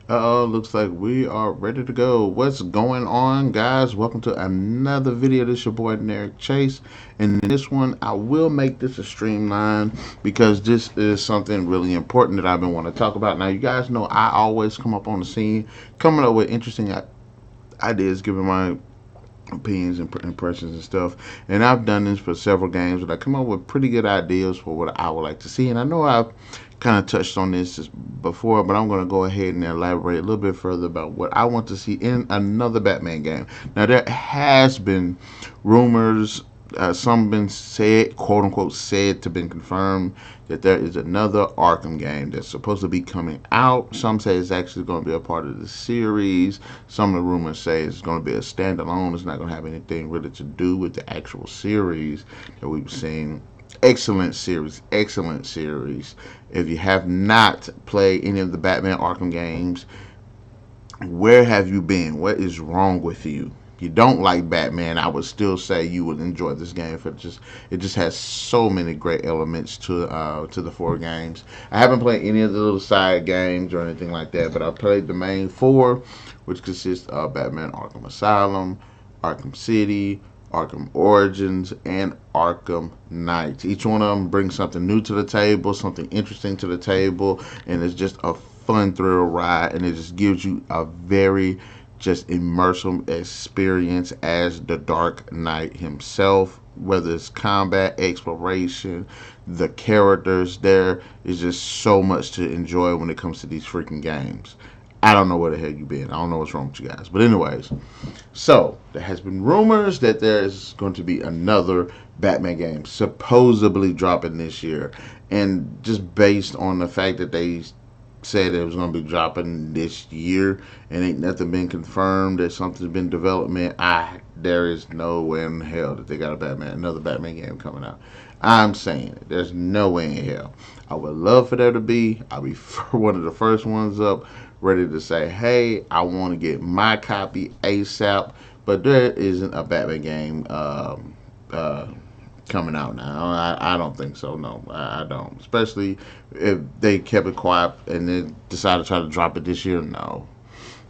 Uh-oh, looks like we are ready to go. What's going on, guys? Welcome to another video. This is your boy Narik Chase. And in this one, I will make this a streamline because this is something really important that I've been wanting to talk about. Now, you guys know I always come up on the scene, coming up with interesting ideas, giving my opinions and impressions and stuff. And I've done this for several games, but I come up with pretty good ideas for what I would like to see. And I know I've kind of touched on this before, but I'm going to go ahead and elaborate a little bit further about what I want to see in another Batman game. Now, there has been rumors, some been said, quote unquote, said to been confirmed that there is another Arkham game that's supposed to be coming out. Some say it's actually going to be a part of the series. Some of the rumors say it's going to be a standalone. It's not going to have anything really to do with the actual series that we've seen. Excellent series, excellent series. If you have not played any of the Batman Arkham games, where have you been? What is wrong with you? If you don't like Batman, I would still say you would enjoy this game for just it just has so many great elements to the four games. I haven't played any of the little side games or anything like that, but I've played the main four, which consists of Batman Arkham Asylum, Arkham City, Arkham Origins, and Arkham Knight. Each one of them brings something new to the table, something interesting to the table, and it's just a fun thrill ride, and it just gives you a very just immersive experience as the Dark Knight himself. Whether it's combat, exploration, the characters, there is just so much to enjoy when it comes to these freaking games. I don't know where the hell you been. I don't know what's wrong with you guys. But anyways, so there has been rumors that there's going to be another Batman game supposedly dropping this year, and just based on the fact that they said it was going to be dropping this year and ain't nothing been confirmed that something's been development, there is no way in hell that they got another Batman game coming out. I'm saying it. There's no way in hell. I would love for there to be. I'll be one of the first ones up, ready to say, hey, I want to get my copy ASAP. But there isn't a Batman game uh, coming out now. I don't think so. No, I don't. Especially if they kept it quiet and then decided to try to drop it this year. No,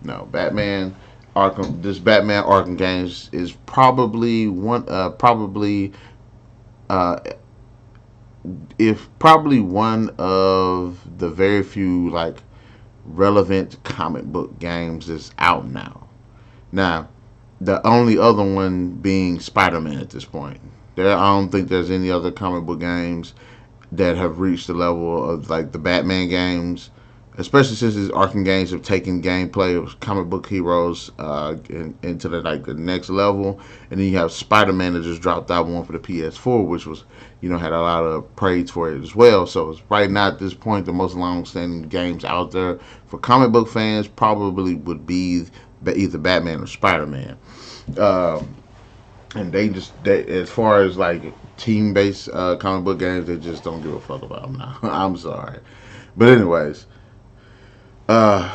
no. Batman Arkham. This Batman Arkham games is probably one. Uh, if probably one of the very few like relevant comic book games that's out now. Now, the only other one being Spider-Man at this point. I don't think there's any other comic book games that have reached the level of like the Batman games, especially since these Arkham games have taken gameplay of comic book heroes into the next level. And then you have Spider-Man that just dropped that one for the PS4, which was had a lot of praise for it as well. So it's right now at this point the most long-standing games out there for comic book fans probably would be either Batman or Spider-Man. Uh, and as far as like team-based comic book games, they just don't give a fuck about them now. I'm sorry, but anyways, uh,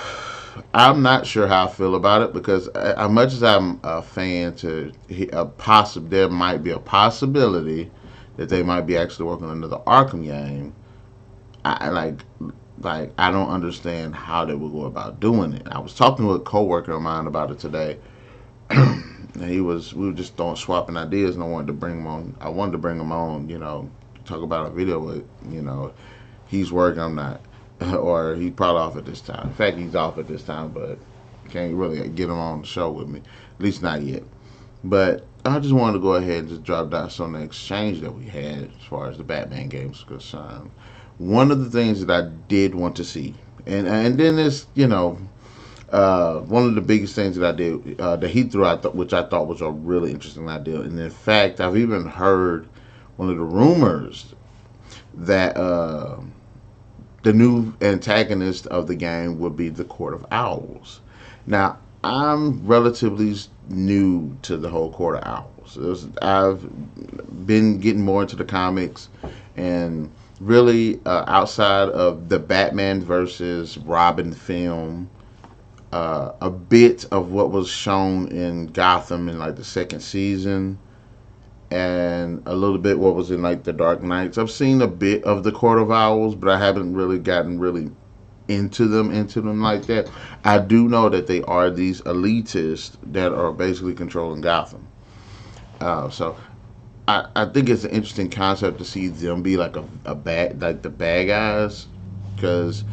I'm not sure how I feel about it because as much as I'm a fan there might be a possibility that they might be actually working on another Arkham game. I like I don't understand how they would go about doing it. I was talking to a coworker of mine about it today. And we were just throwing swapping ideas, and I wanted to bring him on. I wanted to bring him on, talk about a video with, he's working, I'm not, or he's probably off at this time. In fact, he's off at this time, but can't really get him on the show with me, at least not yet. But I just wanted to go ahead and just drop down some of the exchange that we had as far as the Batman games are concerned. One of the things that I did want to see, and then this, one of the biggest things that I did that he threw out, which I thought was a really interesting idea, and in fact, I've even heard one of the rumors that the new antagonist of the game would be the Court of Owls. Now, I'm relatively new to the whole Court of Owls. I've been getting more into the comics, and really outside of the Batman versus Robin film, a bit of what was shown in Gotham in like the second season, and a little bit what was in like the Dark Knights. I've seen a bit of the Court of Owls, but I haven't really gotten really into them like that. I do know that they are these elitists that are basically controlling Gotham. So I think it's an interesting concept to see them be like a bad like the bad guys because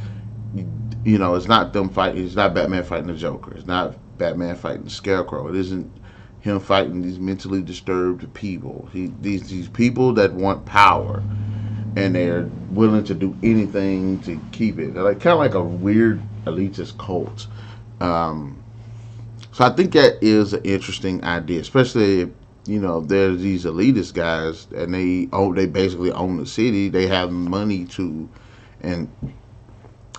it's not them fighting. It's not Batman fighting the Joker. It's not Batman fighting the Scarecrow. It isn't him fighting these mentally disturbed people. These people that want power and they're willing to do anything to keep it. They're like kind of like a weird elitist cult. Um, so I think that is an interesting idea, especially if, there's these elitist guys and they basically own the city. They have money to, and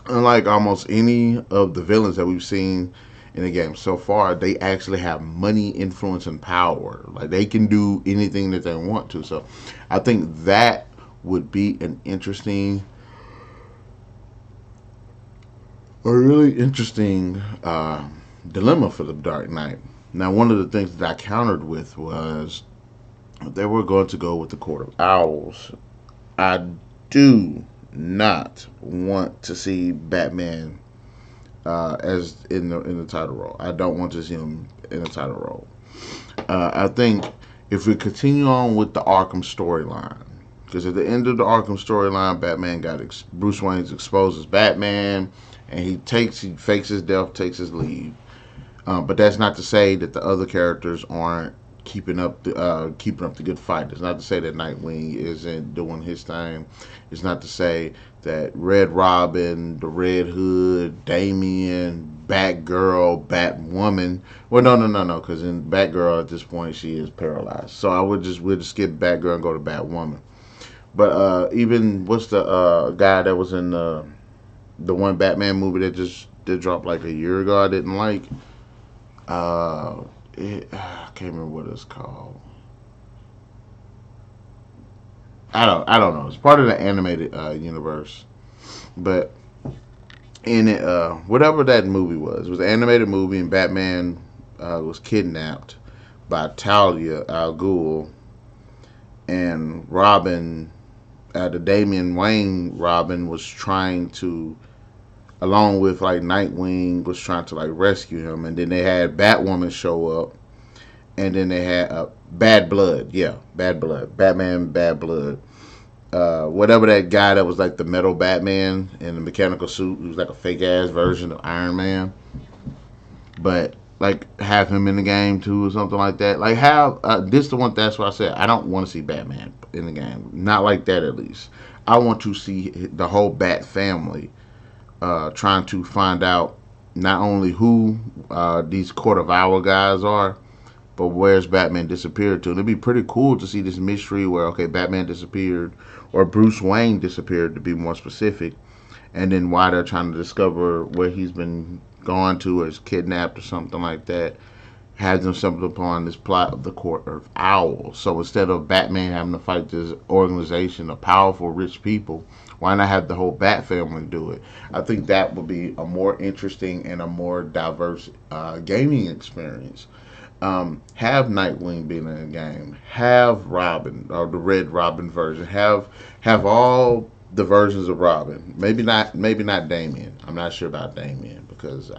unlike almost any of the villains that we've seen in the game so far, they actually have money, influence, and power. Like they can do anything that they want to. So I think that would be an interesting, a really interesting dilemma for the Dark Knight. Now, one of the things that I countered with was they were going to go with the Court of Owls. I do not want to see Batman as in the title role. I don't want to see him in the title role. I think if we continue on with the Arkham storyline, because at the end of the Arkham storyline, Bruce Wayne's exposed as Batman, and he fakes his death, takes his leave. But that's not to say that the other characters aren't keeping up the good fight. It's not to say that Nightwing isn't doing his thing. It's not to say that Red Robin, the Red Hood, Damian, Batgirl, Batwoman. Well, no, because in Batgirl at this point she is paralyzed. So we'll just skip Batgirl and go to Batwoman. But even what's the guy that was in the one Batman movie that just did drop like a year ago? I didn't like. I can't remember what it's called. I don't know. It's part of the animated universe, but in it, whatever that movie was, it was an animated movie, and Batman was kidnapped by Talia al Ghul, and Robin, the Damian Wayne Robin, was trying to, along with like Nightwing, was trying to like rescue him, and then they had Batwoman show up, and then they had Bad Blood, yeah, Bad Blood, Batman Bad Blood. Whatever that guy that was like the metal Batman in the mechanical suit, he was like a fake ass version of Iron Man, but like have him in the game too or something like that. Like have this the one. That's why I said I don't want to see Batman in the game. Not like that at least. I want to see the whole Bat family trying to find out not only who these Court of Owl guys are, but where's Batman disappeared to. And it'd be pretty cool to see this mystery where, okay, Batman disappeared, or Bruce Wayne disappeared to be more specific, and then why they're trying to discover where he's been gone to or is kidnapped or something like that. Has them stumbled upon this plot of the Court of Owls. So instead of Batman having to fight this organization of powerful, rich people, why not have the whole Bat family do it? I think that would be a more interesting and a more diverse gaming experience. Have Nightwing being in the game. Have Robin or the Red Robin version. Have all the versions of Robin. Maybe not Damian. I'm not sure about Damian because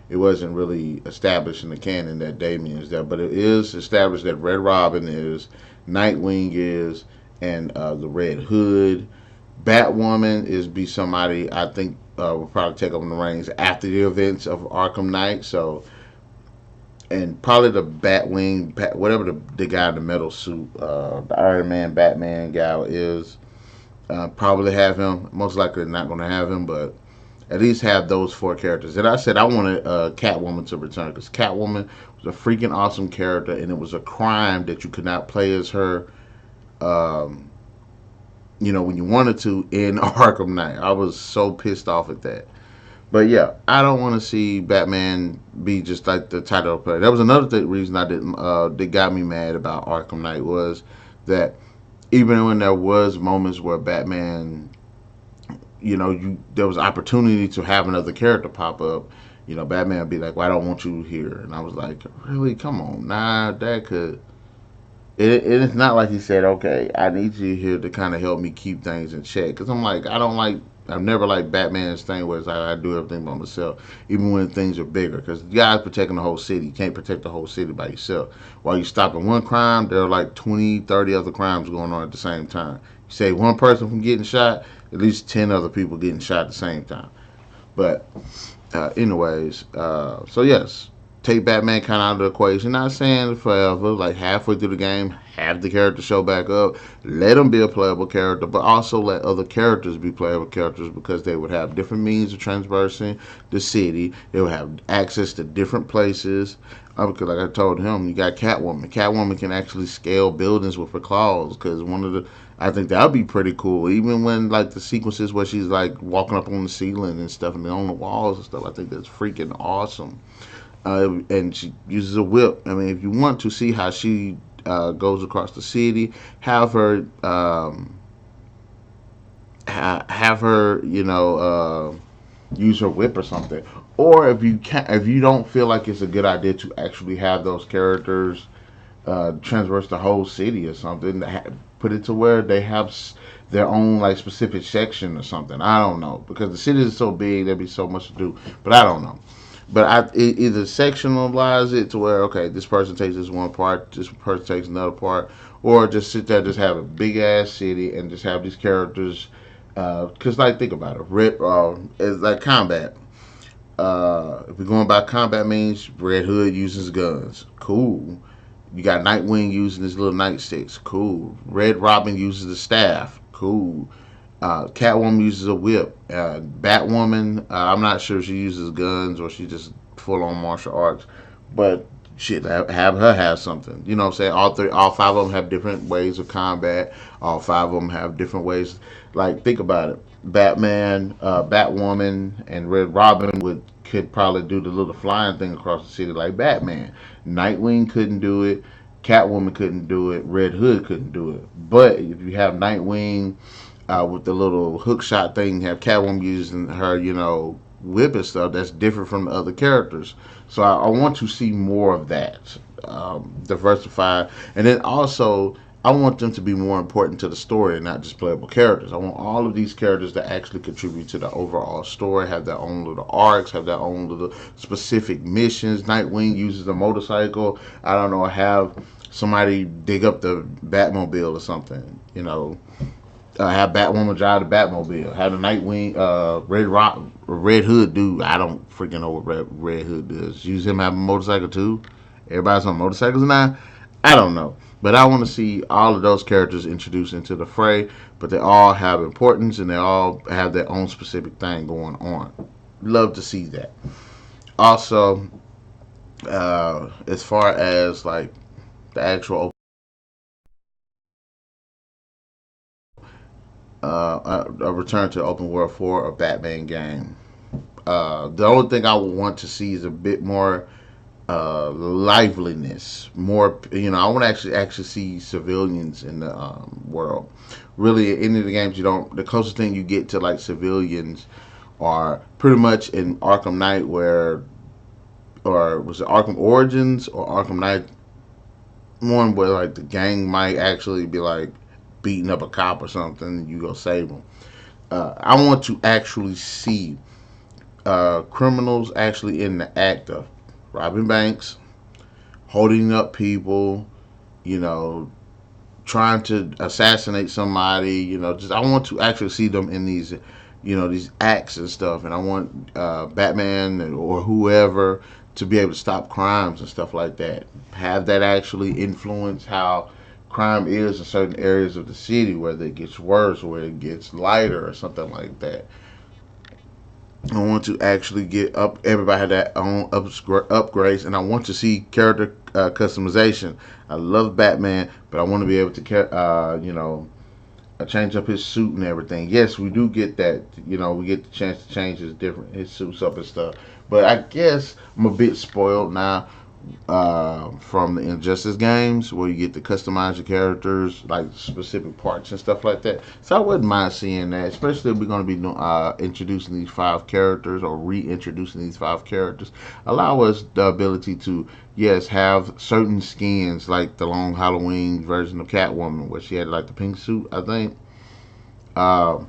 it wasn't really established in the canon that Damian is there, but it is established that Red Robin is, Nightwing is, and the Red Hood. Batwoman is be somebody I think will probably take over the reins after the events of Arkham Knight. So, and probably the Batwing, whatever the guy in the metal suit, the Iron Man, Batman guy is, probably have him. Most likely not going to have him, but at least have those four characters. And I said I wanted Catwoman to return because Catwoman was a freaking awesome character, and it was a crime that you could not play as her. Um, when you wanted to in Arkham Knight. I was so pissed off at that. But yeah, I don't want to see Batman be just like the title player. That was another reason I didn't that got me mad about Arkham Knight was that even when there was moments where Batman, there was opportunity to have another character pop up. Batman would be like, "Well, I don't want you here," and I was like, "Really? Come on, nah, that could." It's not like he said, "Okay, I need you here to kind of help me keep things in check," because I'm like, I don't like I've never liked Batman's thing where it's like I do everything by myself, even when things are bigger. Because the guy's protecting the whole city. You can't protect the whole city by yourself. While you're stopping one crime, there are like 20, 30 other crimes going on at the same time. You save one person from getting shot, at least 10 other people getting shot at the same time. But anyways, so yes, take Batman kind of out of the equation. Not saying forever, like halfway through the game, have the character show back up, let him be a playable character, but also let other characters be playable characters because they would have different means of traversing the city. They would have access to different places. Because, like I told him, you got Catwoman. Catwoman can actually scale buildings with her claws. Because I think that would be pretty cool. Even when like the sequences where she's like walking up on the ceiling and stuff, and on the walls and stuff, I think that's freaking awesome. And she uses a whip. I mean, if you want to see how she goes across the city, have her, have her, use her whip or something. Or if you don't feel like it's a good idea to actually have those characters transverse the whole city or something, put it to where they have their own like specific section or something. I don't know because the city is so big, there'd be so much to do. But I don't know. But either sectionalize it to where okay, this person takes this one part, this person takes another part, or just sit there, just have a big ass city and just have these characters. Because like think about it, it's like combat. If we're going by combat means, Red Hood uses guns. Cool. You got Nightwing using his little nightsticks. Cool. Red Robin uses the staff. Cool. Catwoman uses a whip. Batwoman, I'm not sure if she uses guns or she just full on martial arts, but shit, have her have something. You know what I'm saying? All five of them have different ways of combat. All five of them have different ways. Like think about it. Batman, Batwoman, and Red Robin could probably do the little flying thing across the city like Batman. Nightwing couldn't do it. Catwoman couldn't do it. Red Hood couldn't do it. But if you have Nightwing with the little hook shot thing, have Catwoman using her, whip and stuff, that's different from the other characters. So I want to see more of that, diversified, and then also I want them to be more important to the story and not just playable characters. I want all of these characters to actually contribute to the overall story, have their own little arcs, have their own little specific missions. Nightwing uses a motorcycle. I don't know, have somebody dig up the Batmobile or something. Have Batwoman drive the Batmobile. Have the Nightwing, Red Hood do. I don't freaking know what Red Hood does. Use him have a motorcycle too. Everybody's on motorcycles now. I don't know. But I want to see all of those characters introduced into the fray, but they all have importance and they all have their own specific thing going on. Love to see that. Also, as far as like the actual a return to open world for a Batman game. The only thing I would want to see is a bit more liveliness, more. I want to actually see civilians in the world. Really, any of the games you don't. The closest thing you get to like civilians are pretty much in Arkham Knight, or was it Arkham Origins or Arkham Knight one where like the gang might actually be like beating up a cop or something, and you go save them. I want to actually see criminals actually in the act of robbing banks, holding up people, you know, trying to assassinate somebody, just I want to actually see them in these acts and stuff, and I want Batman or whoever to be able to stop crimes and stuff like that. Have that actually influence how crime is in certain areas of the city, whether it gets worse or whether it gets lighter or something like that. I want to actually get up. Everybody had their own upgrades, and I want to see character customization. I love Batman, but I want to be able to, change up his suit and everything. Yes, we do get that. We get the chance to change his suits up and stuff. But I guess I'm a bit spoiled now from the Injustice games where you get to customize your characters, like specific parts and stuff like that. So I wouldn't mind seeing that, especially if we're going to be introducing these five characters or reintroducing these five characters. Allow us the ability to, yes, have certain skins like the Long Halloween version of Catwoman where she had like the pink suit, I think. Uh,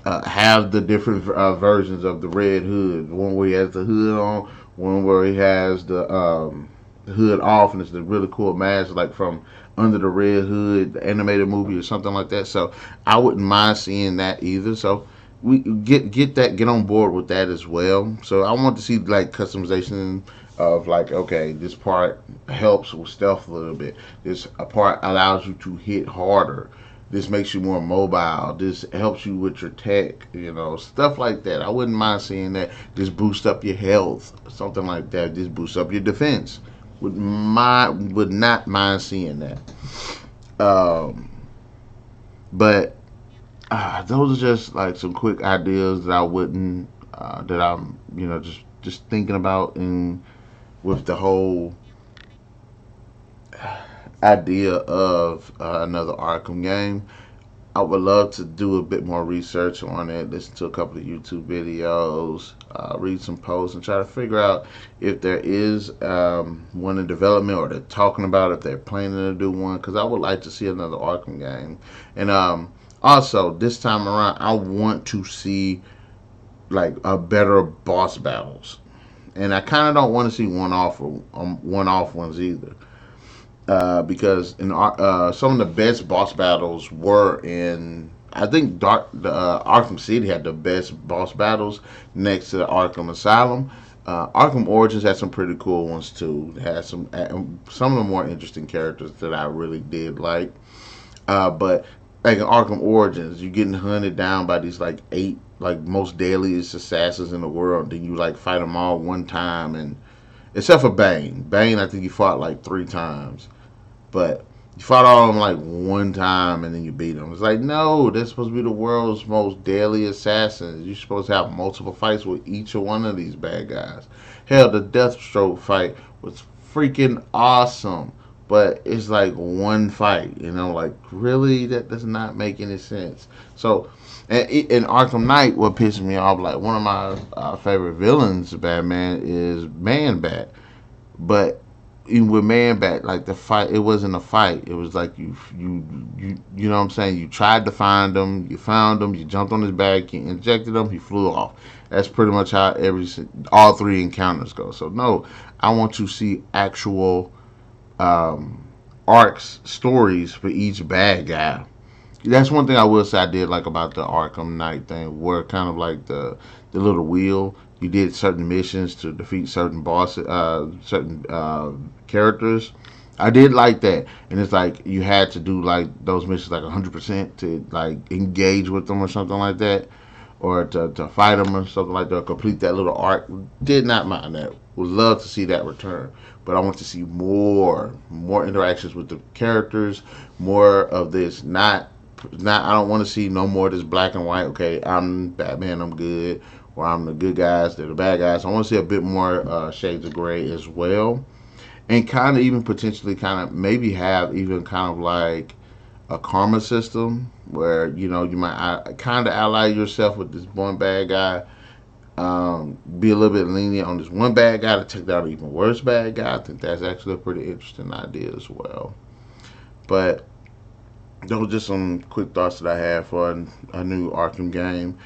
have the different versions of the Red Hood. One where he has the hood on, one where he has the hood off, and it's the really cool mask, like from Under the Red Hood, the animated movie or something like that. So I wouldn't mind seeing that either. So we get on board with that as well. So I want to see like customization of like, okay, this part helps with stealth a little bit. This a part allows you to hit harder. This makes you more mobile. This helps you with your tech, stuff like that. I wouldn't mind seeing that. Just boost up your health, something like that. Just boost up your defense. Would not mind seeing that. Um, but those are just like some quick ideas that I wouldn't that I'm just thinking about, and with the whole idea of another Arkham game. I would love to do a bit more research on it, listen to a couple of YouTube videos, read some posts, and try to figure out if there is one in development, or they're talking about if they're planning to do one, because I would like to see another Arkham game. And also, this time around, I want to see like a better boss battles. And I kind of don't want to see one-off ones either. Because in some of the best boss battles were in. I think Arkham City had the best boss battles next to the Arkham Asylum. Arkham Origins had some pretty cool ones too. It had some of the more interesting characters that I really did like. But like in Arkham Origins, you're getting hunted down by these like eight like most deadliest assassins in the world. Then you like fight them all one time, and except for Bane. Bane, I think he fought like three times. But you fought all of them like one time and then you beat them. It's like, no, they're supposed to be the world's most deadly assassins. You're supposed to have multiple fights with each of one of these bad guys. Hell, the Deathstroke fight was freaking awesome. But it's like one fight, like really? That does not make any sense. So, in Arkham Knight, what pissed me off, like one of my favorite villains, Batman, is Man Bat. But even with Man Bat, like the fight, it wasn't a fight. It was like you know what I'm saying. You tried to find him, you found him, you jumped on his back, you injected him, he flew off. That's pretty much how all three encounters go. So no, I want to see actual arcs, stories for each bad guy. That's one thing I will say I did like about the Arkham Knight thing, where kind of like the little wheel. You did certain missions to defeat certain bosses, certain characters. I did like that, and it's like you had to do like those missions like 100% to like engage with them or something like that, or to fight them or something like that. Complete that little arc. Did not mind that. Would love to see that return, but I want to see more interactions with the characters, more of this. Not I don't want to see no more of this black and white. Okay, I'm Batman, I'm good, or I'm the good guys, they're the bad guys. I want to see a bit more shades of gray as well, and kind of even potentially kind of maybe have even kind of like a karma system where you might kind of ally yourself with this one bad guy, be a little bit lenient on this one bad guy to take down an even worse bad guy. I think that's actually a pretty interesting idea as well. But those are just some quick thoughts that I have for a new Arkham game.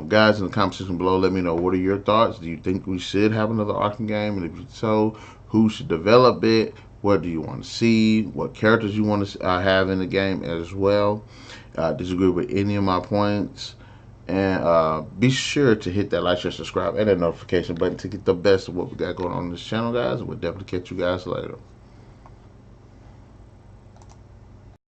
Guys, in the comment section below, let me know, what are your thoughts? Do you think we should have another Arkham game? And if so, who should develop it? What do you want to see? What characters you want to have in the game as well? Disagree with any of my points? And be sure to hit that like, share, subscribe, and that notification button to get the best of what we got going on in this channel, guys. And we'll definitely catch you guys later.